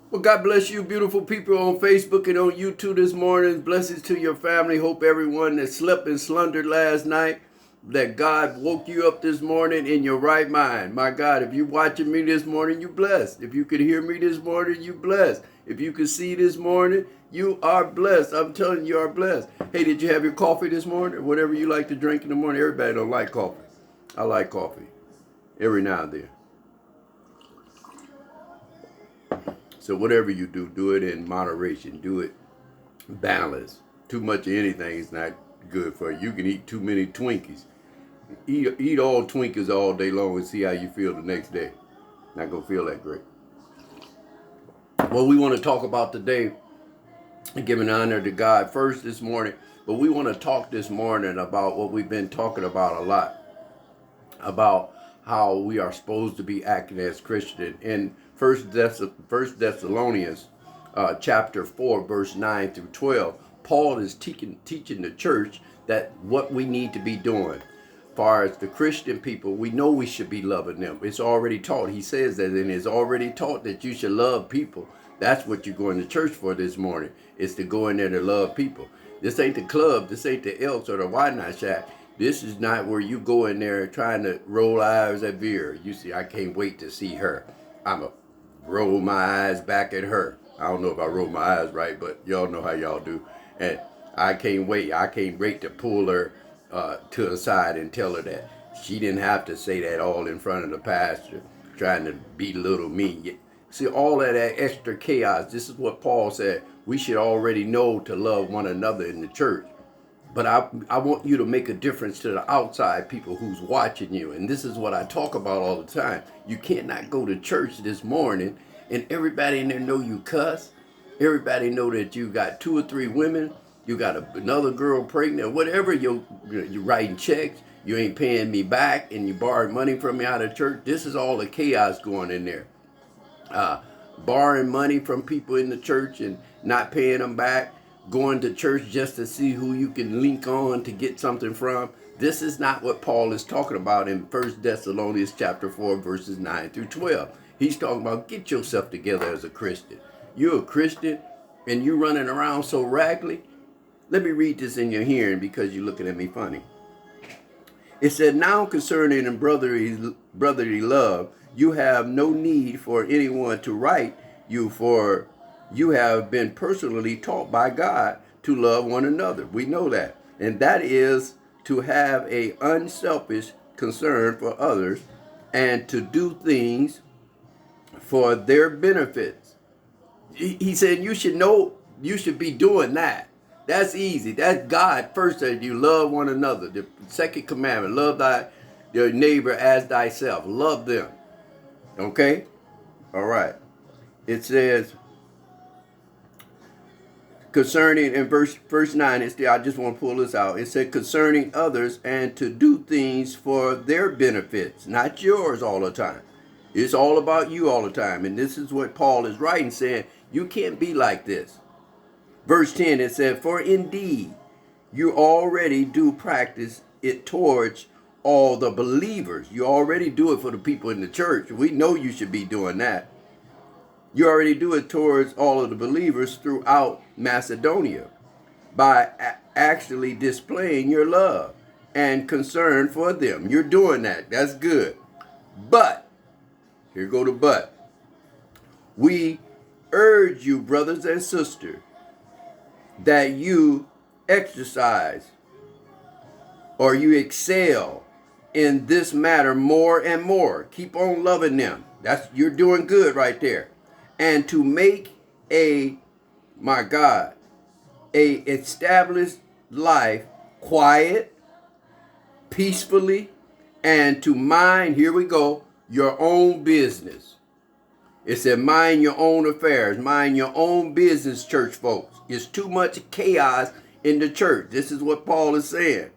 Well, God bless you, beautiful people on Facebook and on YouTube this morning. Blessings to your family. Hope everyone that slept and slumbered last night, that God woke you up this morning in your right mind. My God, if you're watching me this morning, you blessed. If you could hear me this morning, you blessed. If you could see this morning, you are blessed. I'm telling you, you are blessed. Hey, did you have your coffee this morning? Or whatever you like to drink in the morning. Everybody don't like coffee. I like coffee every now and then. So whatever you do, do it in moderation. Do it balanced. Too much of anything is not good for you. You can eat too many Twinkies. Eat all Twinkies all day long and see how you feel the next day. Not gonna feel that great. Well, we want to talk about today, giving honor to God first this morning, but we want to talk this morning about what we've been talking about a lot, about how we are supposed to be acting as Christians. In First Thessalonians chapter 4, verse 9 through 12, Paul is teaching the church that what we need to be doing. As far as the Christian people, we know we should be loving them. It's already taught. He says that, and it's already taught that you should love people. That's what you're going to church for this morning, is to go in there to love people. This ain't the club. This ain't the Elks or the Why Not Shack. This is not where you go in there trying to roll eyes at Vera. You see, I can't wait to see her. I'm a roll my eyes back at her. I don't know if I roll my eyes right, but y'all know how y'all do. And I can't wait. I can't wait to pull her to the side and tell her that she didn't have to say that all in front of the pastor, trying to belittle me. See, all of that extra chaos. This is what Paul said. We should already know to love one another in the church. But I want you to make a difference to the outside people who's watching you. And this is what I talk about all the time. You cannot go to church this morning and everybody in there know you cuss. Everybody know that you got 2 or 3 women. You got another girl pregnant. Whatever, you're writing checks. You ain't paying me back and you borrowed money from me out of church. This is all the chaos going in there. Borrowing money from people in the church and not paying them back, going to church just to see who you can link on to get something from. This is not what Paul is talking about in First Thessalonians chapter 4, verses 9 through 12. He's talking about get yourself together as a Christian. You're a Christian and you're running around so raggedy. Let me read this in your hearing because you're looking at me funny. It said, now concerning brotherly love, you have no need for anyone to write you, for you have been personally taught by God to love one another. We know that. And that is to have a unselfish concern for others and to do things for their benefits. He said you should know, you should be doing that. That's easy. That's God first said you love one another. The second commandment, love your neighbor as thyself. Love them. Okay? All right. It says concerning, in verse 9, I just want to pull this out. It said concerning others and to do things for their benefits, not yours all the time. It's all about you all the time. And this is what Paul is writing, saying you can't be like this. Verse 10, it said, for indeed you already do practice it towards all the believers. You already do it for the people in the church. We know you should be doing that. You already do it towards all of the believers throughout Macedonia by actually displaying your love and concern for them. You're doing that. That's good. But, here go the but. We urge you, brothers and sisters, that you exercise or you excel in this matter more and more. Keep on loving them. You're doing good right there. And to make a established life quiet, peacefully, and to mind, here we go, your own business. It said, mind your own affairs, mind your own business, church folks. It's too much chaos in the church. This is what Paul is saying.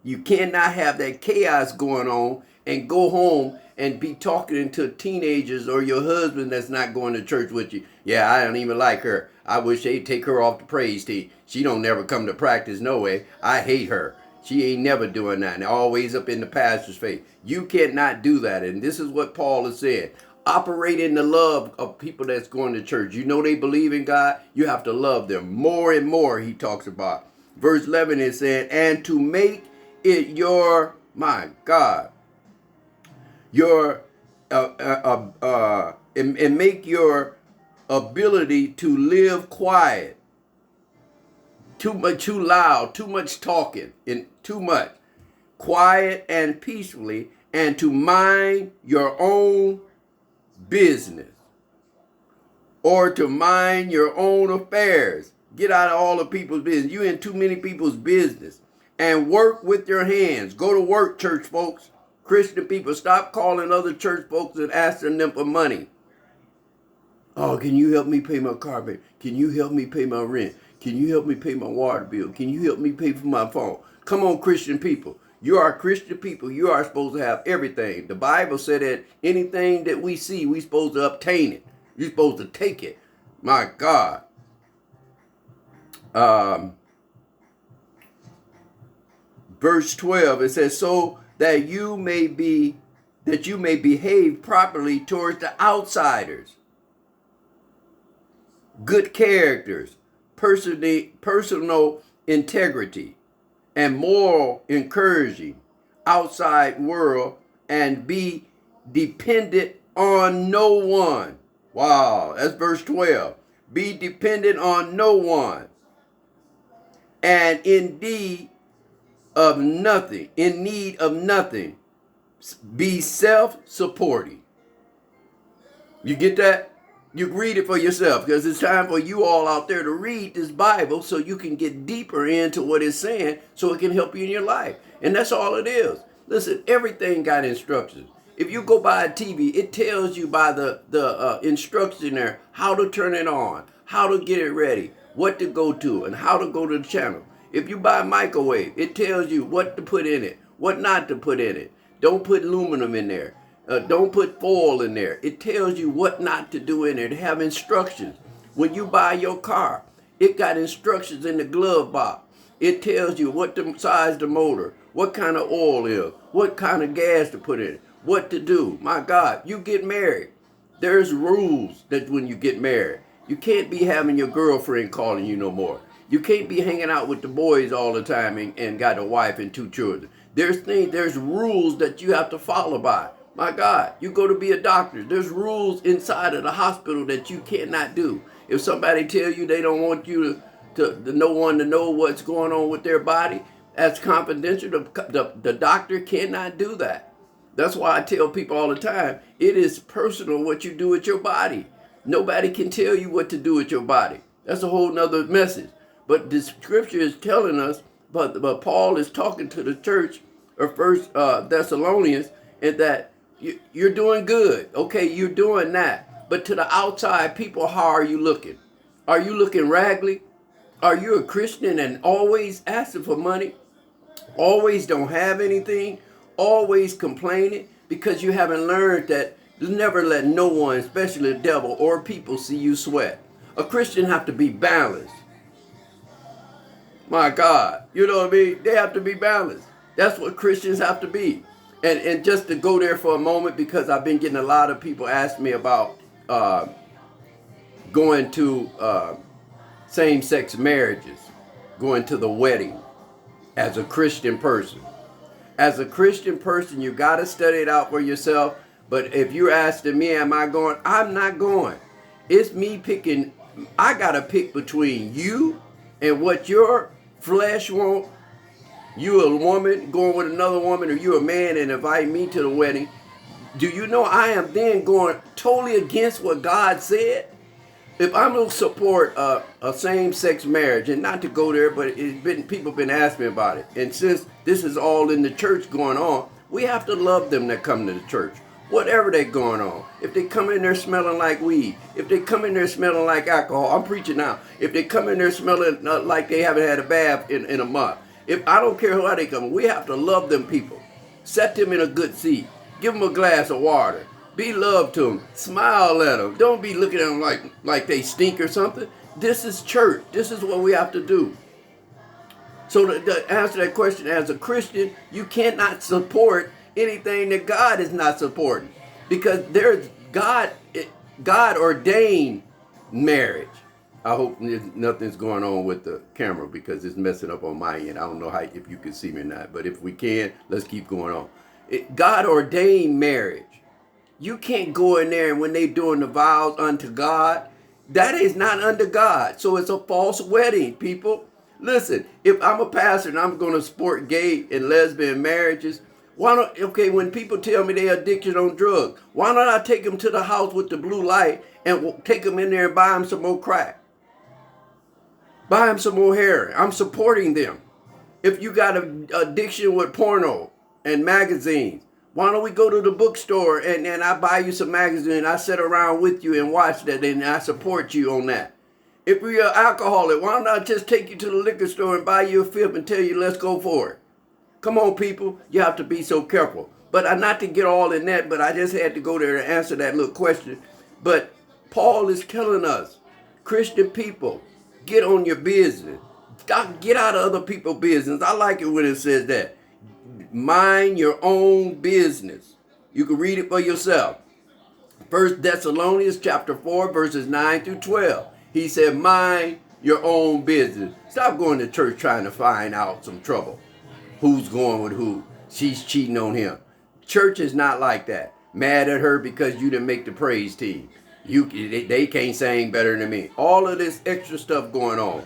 You cannot have that chaos going on and go home and be talking to teenagers or your husband that's not going to church with you. Yeah, I don't even like her. I wish they'd take her off the praise team. She don't never come to practice no way. I hate her. She ain't never doing that. And always up in the pastor's face. You cannot do that. And this is what Paul is saying. operate in the love of people that's going to church. You know they believe in God. You have to love them more and more, he talks about. Verse 11 is saying, and to make it your, my God, your, and make your ability to live quiet. Too loud, too much talking, and too much. Quiet and peacefully, and to mind your own business, or to mind your own affairs. Get out of all the people's business. You in too many people's business. And work with your hands. Go to work, church folks. Christian people, stop calling other church folks and asking them for money. Oh, can you help me pay my car bill? Can you help me pay my rent? Can you help me pay my water bill? Can you help me pay for my phone? Come on, Christian people. You are Christian people. You are supposed to have everything. The Bible said that anything that we see, we're supposed to obtain it. You're supposed to take it. My God. Verse 12, it says, so that you may behave properly towards the outsiders. Good characters, personal integrity, and moral encouraging outside world, and be dependent on no one. Wow, that's verse 12. Be dependent on no one, and in need of nothing. Be self-supporting. You get that? You read it for yourself, because it's time for you all out there to read this Bible so you can get deeper into what it's saying, so it can help you in your life. And that's all it is. Listen, everything got instructions. If you go buy a TV, it tells you by the instruction there how to turn it on, how to get it ready, what to go to, and how to go to the channel. If you buy a microwave, it tells you what to put in it, what not to put in it. Don't put aluminum in there. Don't put foil in there. It tells you what not to do in there. They have instructions. When you buy your car, it got instructions in the glove box. It tells you what the size of the motor, what kind of oil is, what kind of gas to put in it, what to do. My God, you get married. There's rules that when you get married. You can't be having your girlfriend calling you no more. You can't be hanging out with the boys all the time and got a wife and 2 children. There's rules that you have to follow by. My God, you go to be a doctor. There's rules inside of the hospital that you cannot do. If somebody tell you they don't want you to no one to know what's going on with their body, that's confidential. The doctor cannot do that. That's why I tell people all the time, it is personal what you do with your body. Nobody can tell you what to do with your body. That's a whole nother message. But the scripture is telling us, but Paul is talking to the church of First Thessalonians, and that you're doing good. Okay, you're doing that. But to the outside people, how are you looking? Are you looking raggedy? Are you a Christian and always asking for money? Always don't have anything? Always complaining? Because you haven't learned that never let no one, especially the devil or people, see you sweat. A Christian have to be balanced. My God, you know what I mean? They have to be balanced. That's what Christians have to be. And just to go there for a moment, because I've been getting a lot of people ask me about going to same-sex marriages, going to the wedding as a Christian person. As a Christian person, you got to study it out for yourself. But if you're asking me, am I going? I'm not going. It's me picking. I got to pick between you and what your flesh wants. You a woman going with another woman, or you a man and invite me to the wedding. Do you know I am then going totally against what God said? If I'm going to support a same-sex marriage, and not to go there, but people been asking me about it. And since this is all in the church going on, we have to love them that come to the church. Whatever they're going on. If they come in there smelling like weed, if they come in there smelling like alcohol, I'm preaching now. If they come in there smelling like they haven't had a bath in a month. If I don't care how they come, we have to love them people. Set them in a good seat. Give them a glass of water. Be love to them. Smile at them. Don't be looking at them like they stink or something. This is church. This is what we have to do. So to answer that question, as a Christian, you cannot support anything that God is not supporting. Because God, God ordained marriage. I hope nothing's going on with the camera because it's messing up on my end. I don't know how if you can see me or not, but if we can, let's keep going on. God ordained marriage. You can't go in there and when they doing the vows unto God, that is not under God. So it's a false wedding, people. Listen, if I'm a pastor and I'm going to support gay and lesbian marriages, why don't, okay, when people tell me they're addicted on drugs, why don't I take them to the house with the blue light and take them in there and buy them some more crack? Buy them some more heroin. I'm supporting them. If you got an addiction with porno and magazines, why don't we go to the bookstore and I buy you some magazine, I sit around with you and watch that and I support you on that. If you're an alcoholic, why don't I just take you to the liquor store and buy you a fifth and tell you let's go for it? Come on, people. You have to be so careful. But not to get all in that, but I just had to go there to answer that little question. But Paul is telling us, Christian people, get on your business. Get out of other people's business. I like it when it says that. Mind your own business. You can read it for yourself. 1 Thessalonians chapter 4, verses 9 through 12. He said, mind your own business. Stop going to church trying to find out some trouble. Who's going with who? She's cheating on him. Church is not like that. Mad at her because you didn't make the praise team. They can't sing better than me. All of this extra stuff going on.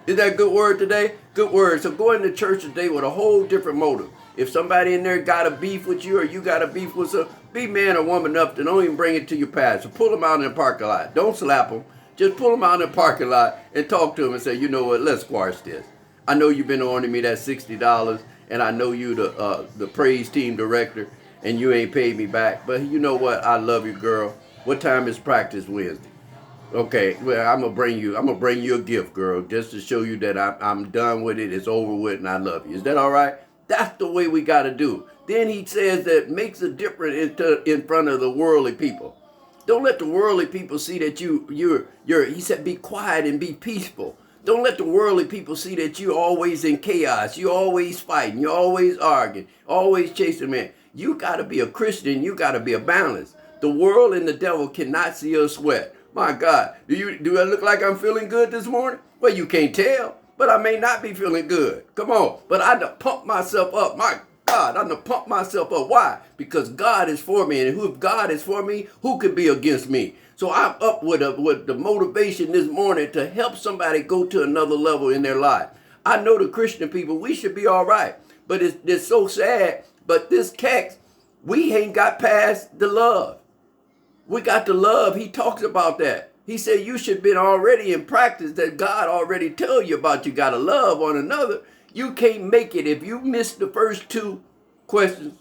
Is that a good word today? Good word. So go into church today with a whole different motive. If somebody in there got a beef with you or you got a beef with some, be man or woman enough to don't even bring it to your pastor. Pull them out in the parking lot. Don't slap them. Just pull them out in the parking lot and talk to them and say, you know what, let's squash this. I know you've been owing me that $60 and I know you the praise team director and you ain't paid me back. But you know what? I love you, girl. What time is practice Wednesday? Okay, well, I'm gonna bring you a gift, girl, just to show you that I'm done with it. It's over with, and I love you. Is that all right? That's the way we gotta do. Then he says that makes a difference in front of the worldly people. Don't let the worldly people see that you're. He said, be quiet and be peaceful. Don't let the worldly people see that you're always in chaos. You're always fighting. You're always arguing. Always chasing man. You gotta be a Christian. You gotta be a balance. The world and the devil cannot see us sweat. My God, do I look like I'm feeling good this morning? Well, you can't tell, but I may not be feeling good. Come on, but I done pumped myself up. My God, I done pumped myself up. Why? Because God is for me, and if God is for me, who could be against me? So I'm up with the motivation this morning to help somebody go to another level in their life. I know the Christian people, we should be all right, but it's so sad. But this text, we ain't got past the love. We got the love. He talks about that. He said you should have been already in practice that God already told you about. You got to love one another. You can't make it if you miss the first two questions.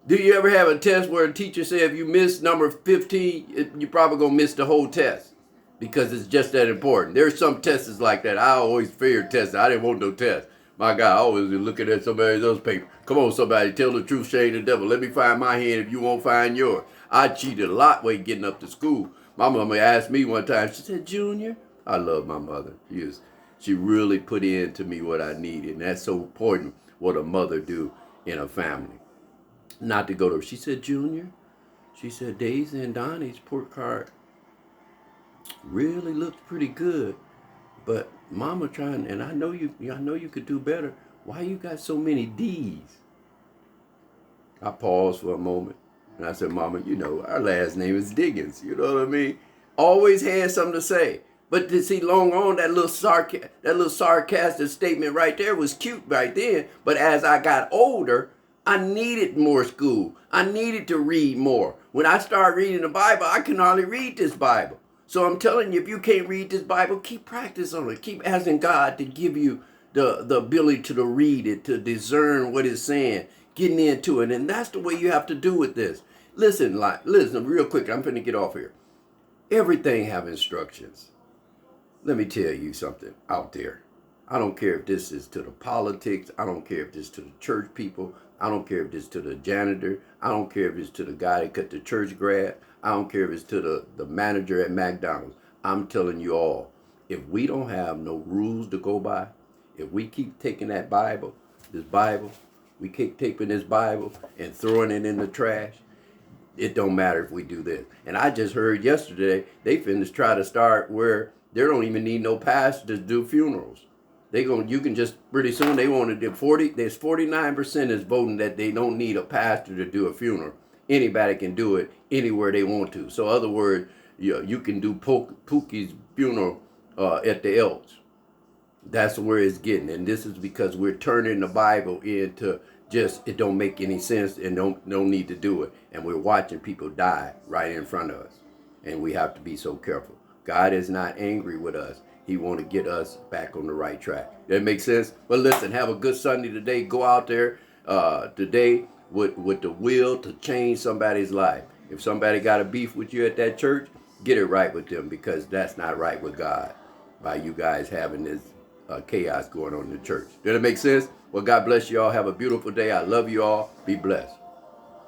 Do you ever have a test where a teacher said if you miss number 15, you're probably going to miss the whole test because it's just that important. There's some tests like that. I always feared tests. I didn't want no test. My God, I always be looking at somebody else's paper. Come on, somebody, tell the truth, shame the devil. Let me find my hand if you won't find yours. I cheated a lot way getting up to school. My mama asked me one time, she said, Junior, I love my mother. She really put into me what I needed. And that's so important what a mother do in a family. Not to go to her. She said, Junior, she said, Daisy and Donnie's pork cart really looked pretty good. But mama trying, and I know you could do better. Why you got so many D's? I paused for a moment. And I said, Mama, you know, our last name is Diggins. You know what I mean? Always had something to say. But to see long on, that little sarcastic statement right there was cute right then. But as I got older, I needed more school. I needed to read more. When I started reading the Bible, I can hardly read this Bible. So I'm telling you, if you can't read this Bible, keep practice on it. Keep asking God to give you the ability to read it, to discern what it's saying, getting into it. And that's the way you have to do with this. Listen real quick. I'm finna get off here. Everything have instructions. Let me tell you something out there. I don't care if this is to the politics. I don't care if this is to the church people. I don't care if this is to the janitor. I don't care if it's to the guy that cut the church grass. I don't care if it's to the manager at McDonald's. I'm telling you all, if we don't have no rules to go by, if we keep taking that this Bible, we keep taking this Bible and throwing it in the trash, It don't matter if we do this. And I just heard yesterday they finna try to start where they don't even need no pastor to do funerals. You can just pretty soon they want to do 40. There's 49% is voting that they don't need a pastor to do a funeral. Anybody can do it anywhere they want to. So, in other words, you can do Pookie's funeral at the Elks. That's where it's getting, and this is because we're turning the Bible into just it don't make any sense and don't need to do it, and we're watching people die right in front of us, and we have to be so careful. God is not angry with us. He want to get us back on the right track. That makes sense. But listen, have a good Sunday today. Go out there today with the will to change somebody's life. If somebody got a beef with you at that church, get it right with them, because that's not right with God by you guys having this chaos going on in the church. Did it make sense? Well, God bless you all. Have a beautiful day. I love you all. Be blessed.